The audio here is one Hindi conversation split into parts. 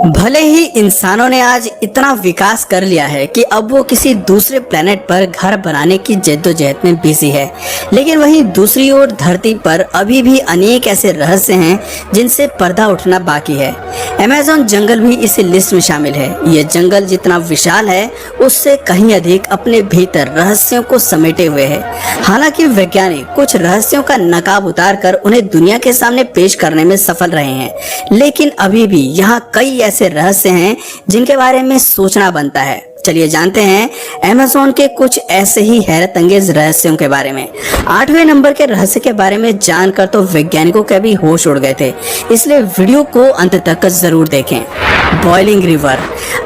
भले ही इंसानों ने आज इतना विकास कर लिया है कि अब वो किसी दूसरे प्लेनेट पर घर बनाने की जद्दोजहद में बिजी है, लेकिन वहीं दूसरी ओर धरती पर अभी भी अनेक ऐसे रहस्य हैं जिनसे पर्दा उठना बाकी है। अमेज़न जंगल भी इस लिस्ट में शामिल है। ये जंगल जितना विशाल है उससे कहीं अधिक अपने भीतर रहस्यों को समेटे हुए है। हालांकि वैज्ञानिक कुछ रहस्यों का नकाब उतार कर उन्हें दुनिया के सामने पेश करने में सफल रहे हैं, लेकिन अभी भी यहाँ कई ऐसे रहस्य हैं जिनके बारे में सोचना बनता है। चलिए जानते हैं अमेज़न के कुछ ऐसे ही हैरत अंगेज रहस्यों के बारे में। 8वें नंबर के रहस्य के बारे में जानकर तो वैज्ञानिकों के भी होश उड़ गए थे, इसलिए वीडियो को अंत तक जरूर देखें। Boiling river.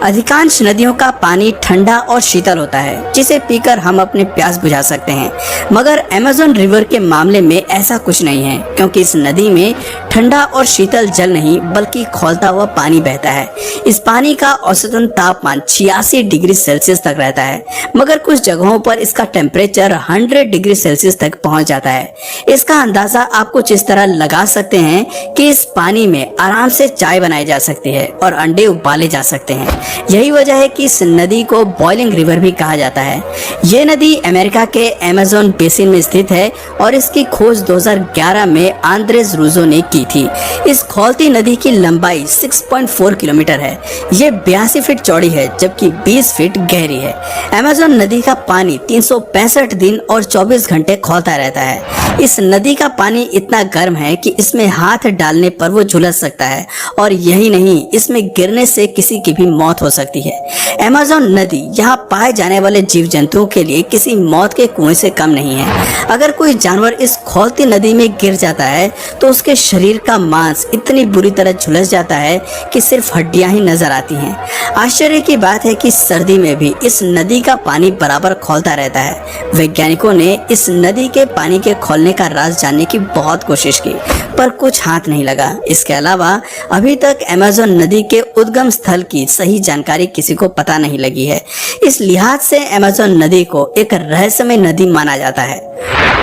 अधिकांश नदियों का पानी ठंडा और शीतल होता है, जिसे पीकर हम अपने प्यास बुझा सकते हैं, मगर अमेज़न रिवर के मामले में ऐसा कुछ नहीं है, क्योंकि इस नदी में ठंडा और शीतल जल नहीं बल्कि खौलता हुआ पानी बहता है। इस पानी का औसतन तापमान 86 डिग्री सेल्सियस तक रहता है, मगर कुछ जगहों पर इसका टेम्परेचर 100 डिग्री सेल्सियस तक पहुंच जाता है। इसका अंदाजा आप कुछ इस तरह लगा सकते हैं कि इस पानी में आराम से चाय बनाई जा सकती है और अंडे उबाले जा सकते हैं। यही वजह है कि इस नदी को बॉइलिंग रिवर भी कहा जाता है। ये नदी अमेरिका के अमेज़न बेसिन में स्थित है और इसकी खोज 2011 में आंद्रेस रूजो ने की थी। इस खौलती नदी की लंबाई 6.4 किलोमीटर है। ये 82 फीट चौड़ी है, जबकि 20 फीट गहरी है। अमेज़न नदी का पानी 365 दिन और 24 घंटे खौलता रहता है। इस नदी का पानी इतना गर्म है कि इसमें हाथ डालने पर वो झुलस सकता है, और यही नहीं, इसमें गिरने से किसी की भी मौत हो सकती है। अमेज़न नदी यहाँ पाए जाने वाले जीव जंतुओं के लिए किसी मौत के कुएं से कम नहीं है। अगर कोई जानवर इस खौलती नदी में गिर जाता है तो उसके शरीर का मांस इतनी बुरी तरह झुलस जाता है कि सिर्फ हड्डियां ही नजर आती हैं। आश्चर्य की बात है कि सर्दी में भी इस नदी का पानी बराबर खौलता रहता है। वैज्ञानिकों ने इस नदी के पानी के खौलने का राज जानने की बहुत कोशिश की, पर कुछ हाथ नहीं लगा। इसके अलावा अभी तक अमेज़न नदी के उद्गम स्थल की सही जानकारी किसी को पता नहीं लगी है। इस लिहाज से अमेज़न नदी को एक रहस्यमय नदी माना जाता है।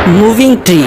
Moving tree.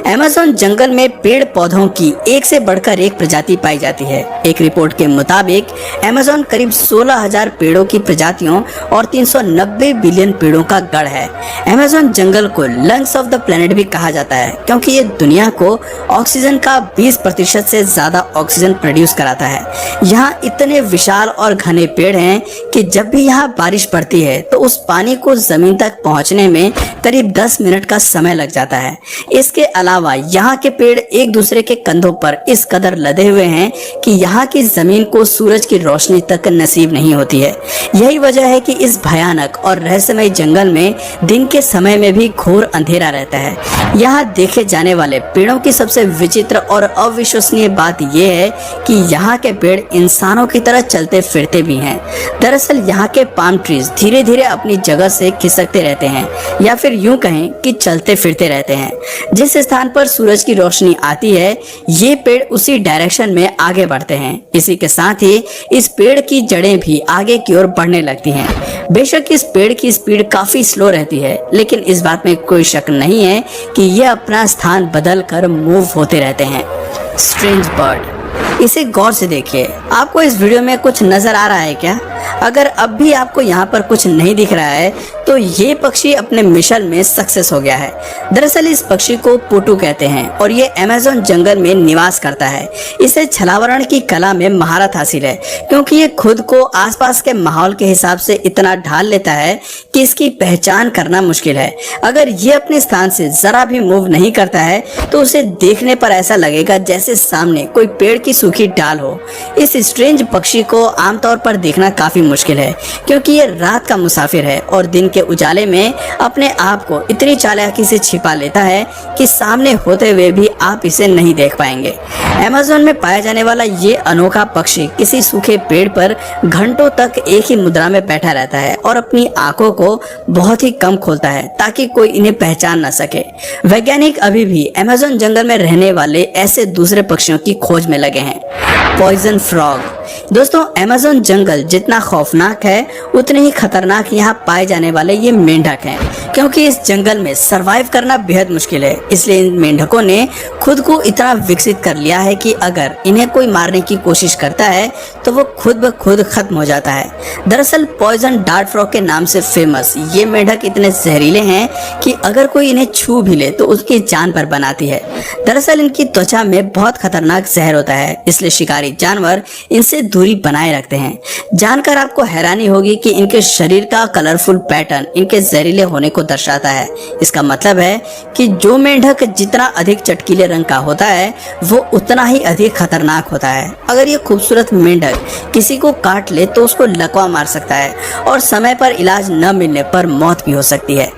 अमेज़न जंगल में पेड़ पौधों की एक से बढ़कर एक प्रजाति पाई जाती है। एक रिपोर्ट के मुताबिक अमेज़न करीब 16,000 पेड़ों की प्रजातियों और 390 बिलियन पेड़ों का गढ़ है। अमेज़न जंगल को लंग्स ऑफ द प्लेनेट भी कहा जाता है, क्योंकि ये दुनिया को ऑक्सीजन का 20% से ज्यादा ऑक्सीजन प्रोड्यूस कराता है। यहाँ इतने विशाल और घने पेड़ हैं कि जब भी यहाँ बारिश पड़ती है तो उस पानी को जमीन तक पहुँचने में करीब 10 मिनट का समय लग जाता है। इसके अलावा यहाँ के पेड़ एक दूसरे के कंधों पर इस कदर लदे हुए हैं कि यहाँ की जमीन को सूरज की रोशनी तक नसीब नहीं होती है। यही वजह है कि इस भयानक और रहस्यमय जंगल में दिन के समय में भी घोर अंधेरा रहता है। यहाँ देखे जाने वाले पेड़ों की सबसे विचित्र और अविश्वसनीय बात यह है कि यहाँ के पेड़ इंसानों की तरह चलते फिरते भी हैं। दरअसल यहाँ के पाम ट्रीज धीरे धीरे अपनी जगह से खिसकते रहते हैं, या फिर यूं कहें कि चलते फिरते रहते हैं। जिस स्थान पर सूरज की रोशनी आती है, ये पेड़ उसी डायरेक्शन में आगे बढ़ते हैं। इसी के साथ ही इस पेड़ की जड़ें भी आगे की ओर बढ़ने लगती हैं। बेशक इस पेड़ की स्पीड काफी स्लो रहती है, लेकिन इस बात में कोई शक नहीं है कि ये अपना स्थान बदल कर मूव होते रहते हैं। Strange bird. इसे गौर से देखिए। आपको इस वीडियो में कुछ नजर आ रहा है क्या? अगर अब भी आपको यहाँ पर कुछ नहीं दिख रहा है तो ये पक्षी अपने मिशन में सक्सेस हो गया है। दरअसल इस पक्षी को पुटू कहते हैं और ये अमेज़न जंगल में निवास करता है। इसे छलावरण की कला में महारत हासिल है, क्योंकि ये खुद को आसपास के माहौल के हिसाब से इतना ढाल लेता है कि इसकी पहचान करना मुश्किल है। अगर ये अपने स्थान से जरा भी मूव नहीं करता है तो उसे देखने पर ऐसा लगेगा जैसे सामने कोई पेड़ की सूखी डाल हो। इस स्ट्रेंज पक्षी को आमतौर पर देखना काफी मुश्किल है, क्योंकि ये रात का मुसाफिर है और दिन के उजाले में अपने आप को इतनी चालाकी से छिपा लेता है कि सामने होते हुए भी आप इसे नहीं देख पाएंगे। अमेज़न में पाया जाने वाला ये अनोखा पक्षी किसी सूखे पेड़ पर घंटों तक एक ही मुद्रा में बैठा रहता है और अपनी आंखों को बहुत ही कम खोलता है ताकि कोई इन्हें पहचान न सके। वैज्ञानिक अभी भी अमेज़न जंगल में रहने वाले ऐसे दूसरे पक्षियों की खोज में लगे हैं। Poison frog. दोस्तों, अमेज़न जंगल जितना खौफनाक है उतने ही खतरनाक यहाँ पाए जाने वाले ये मेंढक हैं, क्योंकि इस जंगल में सरवाइव करना बेहद मुश्किल है। इसलिए इन मेंढकों ने खुद को इतना विकसित कर लिया है कि अगर इन्हें कोई मारने की कोशिश करता है तो वो खुद ब खुद खत्म हो जाता है। दरअसल पॉइजन डार्ट फ्रॉग के नाम से फेमस ये मेंढक इतने जहरीले हैं कि अगर कोई इन्हें छू भी ले तो उसकी जान पर बनाती है। दरअसल इनकी त्वचा में बहुत खतरनाक जहर होता है, इसलिए शिकारी जानवर इनसे दूरी बनाए रखते हैं। जानकर आपको हैरानी होगी कि इनके शरीर का कलरफुल पैटर्न इनके जहरीले होने को दर्शाता है। इसका मतलब है कि जो मेंढक जितना अधिक चटकीले रंग का होता है वो उतना ही अधिक खतरनाक होता है। अगर ये खूबसूरत मेंढक किसी को काट ले तो उसको लकवा मार सकता है और समय पर इलाज न मिलने पर मौत भी हो सकती है।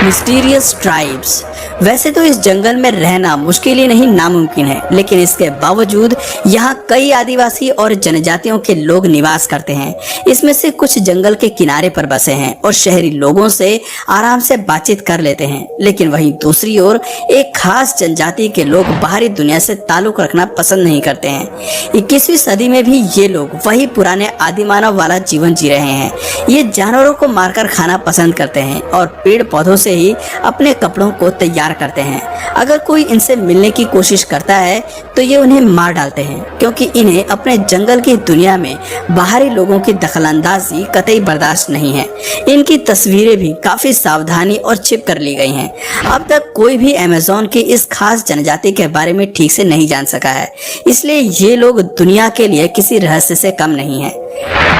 Mysterious tribes. वैसे तो इस जंगल में रहना मुश्किल ही नहीं नामुमकिन है, लेकिन इसके बावजूद यहाँ कई आदिवासी और जनजातियों के लोग निवास करते हैं। इसमें से कुछ जंगल के किनारे पर बसे हैं और शहरी लोगों से आराम से बातचीत कर लेते हैं, लेकिन वहीं दूसरी ओर एक खास जनजाति के लोग बाहरी दुनिया से ताल्लुक रखना पसंद नहीं करते हैं। 21वीं सदी में भी ये लोग वही पुराने आदिमानव वाला जीवन जी रहे हैं। ये जानवरों को मारकर खाना पसंद करते हैं और पेड़ पौधों से ही अपने कपड़ों को तैयार करते हैं। अगर कोई इनसे मिलने की कोशिश करता है तो ये उन्हें मार डालते हैं, क्योंकि इन्हें अपने जंगल की दुनिया में बाहरी लोगों की दखलंदाजी कतई बर्दाश्त नहीं है। इनकी तस्वीरें भी काफी सावधानी और छिप कर ली गई हैं। अब तक कोई भी अमेज़न की इस खास जनजाति के बारे में ठीक से नहीं जान सका है, इसलिए ये लोग दुनिया के लिए किसी रहस्य से कम नहीं है।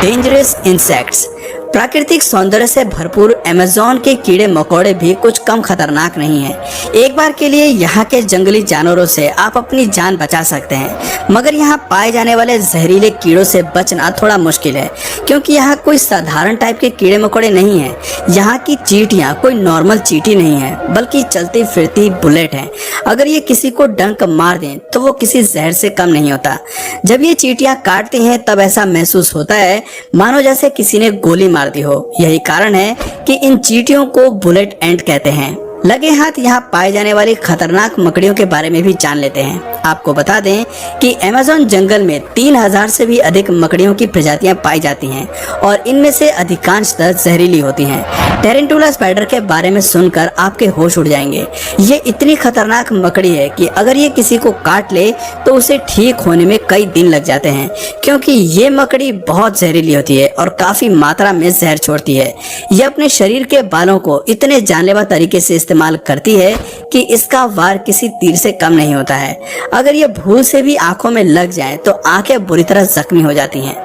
Dangerous insects. प्राकृतिक सौंदर्य से भरपूर अमेज़न के कीड़े मकोड़े भी कुछ कम खतरनाक नहीं हैं। एक बार के लिए यहाँ के जंगली जानवरों से आप अपनी जान बचा सकते हैं, मगर यहाँ पाए जाने वाले जहरीले कीड़ों से बचना थोड़ा मुश्किल है, क्योंकि यहाँ कोई साधारण टाइप के कीड़े मकोड़े नहीं हैं। यहाँ की चींटियाँ कोई नॉर्मल चींटी नहीं है, बल्कि चलती फिरती बुलेट है। अगर ये किसी को डंक मार दें तो वो किसी जहर से कम नहीं होता। जब ये चींटियाँ काटती हैं तब ऐसा महसूस होता है मानो जैसे किसी ने गोली मार दी हो। यही कारण है कि इन चींटियों को बुलेट एंड कहते हैं। लगे हाथ यहाँ पाए जाने वाली खतरनाक मकड़ियों के बारे में भी जान लेते हैं। आपको बता दें कि अमेज़न जंगल में 3000 से भी अधिक मकड़ियों की प्रजातियां पाई जाती हैं और इनमें से अधिकांशतः जहरीली होती हैं। टेरेंटुला स्पाइडर के बारे में सुनकर आपके होश उड़ जाएंगे। ये इतनी खतरनाक मकड़ी है कि अगर ये किसी को काट ले तो उसे ठीक होने में कई दिन लग जाते हैं, क्योंकि ये मकड़ी बहुत जहरीली होती है और काफी मात्रा में जहर छोड़ती है। ये अपने शरीर के बालों को इतने जानलेवा तरीके से इस्तेमाल करती है कि इसका वार किसी तीर से कम नहीं होता है। अगर ये भूल से भी आंखों में लग जाए तो आंखें बुरी तरह जख्मी हो जाती हैं।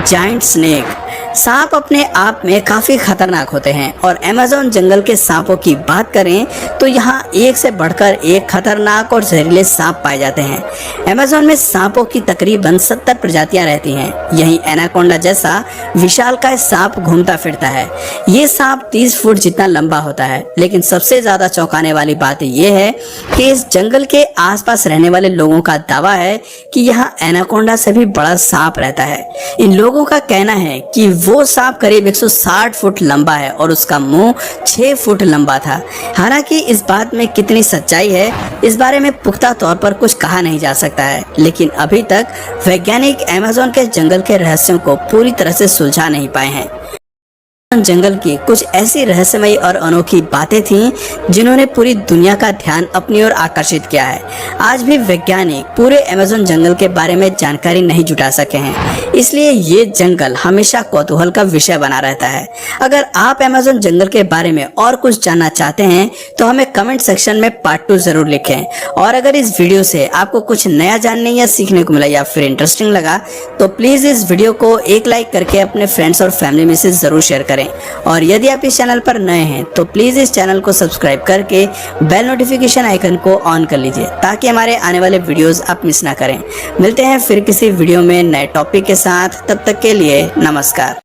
Giant snake. सांप अपने आप में काफी खतरनाक होते हैं और अमेज़न जंगल के सांपों की बात करें तो यहाँ एक से बढ़कर एक खतरनाक और जहरीले सांप पाए जाते हैं। अमेज़न में सांपों की तकरीबन 70 प्रजातियां रहती हैं। यहीं एनाकोंडा जैसा विशालकाय सांप घूमता फिरता है। ये सांप 30 फुट जितना लंबा होता है, लेकिन सबसे ज्यादा चौंकाने वाली बात यह है कि इस जंगल के आसपास रहने वाले लोगों का दावा है कि यहाँ एनाकोंडा से भी बड़ा सांप रहता है। इन लोगों का कहना है कि वो सांप करीब 160 फुट लंबा है और उसका मुंह 6 फुट लंबा था। हालांकि इस बात में कितनी सच्चाई है इस बारे में पुख्ता तौर पर कुछ कहा नहीं जा सकता है, लेकिन अभी तक वैज्ञानिक अमेज़न के जंगल के रहस्यों को पूरी तरह से सुलझा नहीं पाए हैं। जंगल की कुछ ऐसी रहस्यमयी और अनोखी बातें थीं जिन्होंने पूरी दुनिया का ध्यान अपनी ओर आकर्षित किया है। आज भी वैज्ञानिक पूरे अमेज़न जंगल के बारे में जानकारी नहीं जुटा सके हैं, इसलिए ये जंगल हमेशा कौतूहल का विषय बना रहता है। अगर आप अमेज़न जंगल के बारे में और कुछ जानना चाहते हैं तो हमें कमेंट सेक्शन में पार्ट 2 जरूर लिखें। और अगर इस वीडियो से आपको कुछ नया जानने या सीखने को मिला या फिर इंटरेस्टिंग लगा तो प्लीज इस वीडियो को एक लाइक करके अपने फ्रेंड्स और फैमिली में से जरूर शेयर करें। और यदि आप इस चैनल पर नए हैं तो प्लीज इस चैनल को सब्सक्राइब करके बेल नोटिफिकेशन आइकन को ऑन कर लीजिए, ताकि हमारे आने वाले वीडियोस आप मिस ना करें। मिलते हैं फिर किसी वीडियो में नए टॉपिक के साथ, तब तक के लिए नमस्कार।